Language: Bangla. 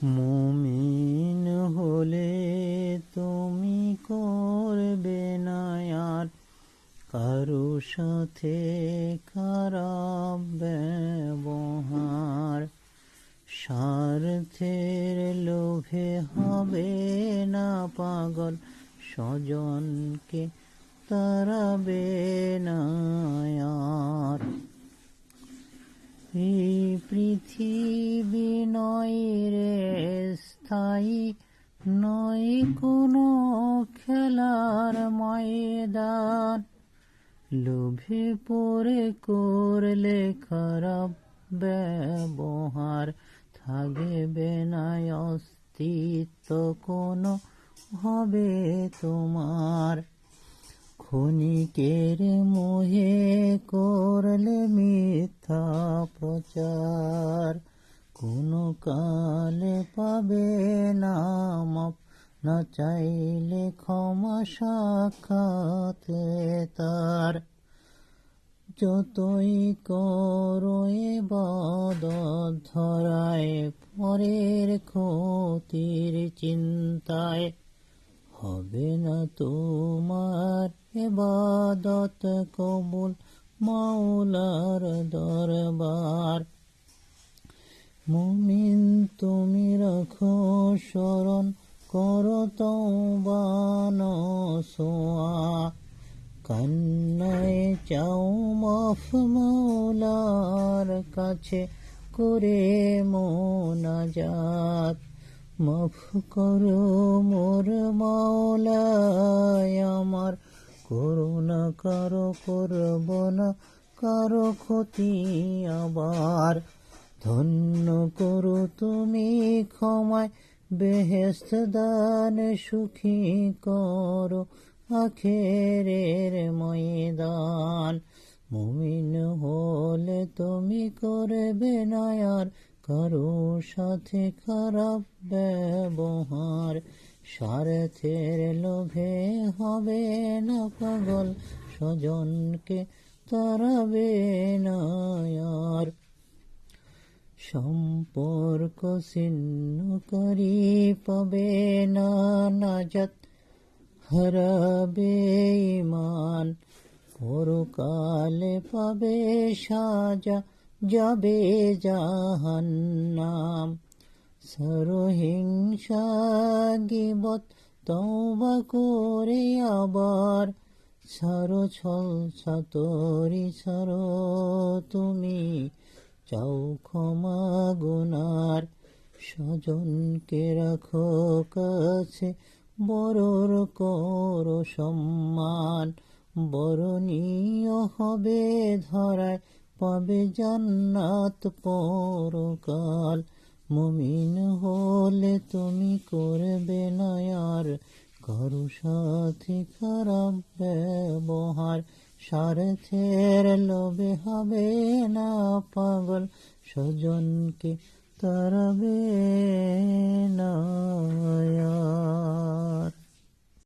মুমিন হলে তুমি করবে না আর কারো সাথে খারাপ ব্যবহার। স্বার্থের লোভে হবে না পাগল, স্বজনকে তাড়াবে না আর। এই পৃথিবী নয় রে স্থায়ী, নয় কোনো খেলার ময়দান। লোভে পড়ে করলে খারাপ ব্যবহার, থাকবে না অস্তিত্ব কোনো হবে তোমার। ক্ষণিকের মোহে করলে মিথ্যা প্রচার, কোনো কালে পাবে না মাপ, না চাইলে ক্ষমা সাক্ষাতে তার। যতই করো ইবাদত ধরায় পরের ক্ষতির চিন্তায়, হবে না তোমার ইবাদত কবুল মাওলার দরবার। মুমিন তুমি রাখো স্মরণ, করো তওবা নসুহা, কান্নায় চাও মাফ মাওলার কাছে করে মোনাজাত। মাফ করো মোর মাওলায় আমার, করুণা কারো করব না কারো ক্ষতি আবার। ধন্য করো তুমি ক্ষমায় বেহেশত দান, সুখী করো আখেরের ময়দান। মুমিন হলে তুমি করবে না আর কারো সাথে খারাপ ব্যবহার। স্বার্থের লোভে হবে না পাগল, স্বজনকে তাড়াবে না আর। সম্পর্ক ছিন্নকারী পাবে না নাজাত, হারাবে ঈমান। পরকালে পাবে সাজা, যাবে জাহান্নাম। সরহিংসা গীবত তওবা করে আবার, সারো ছল ছাতরি সারো তুমি চাও ক্ষমা গুনার। স্বজনকে রাখো কাছে, বড়র করো সম্মান। বরণীয় হবে ধরায়, পাবে জান্নাত পরকাল। মুমিন হলে তুমি করবে না আর কারো সাথে খারাপ ব্যবহার। স্বার্থের লোভে হবে না পাগল, স্বজনকে তাড়াবে না আর।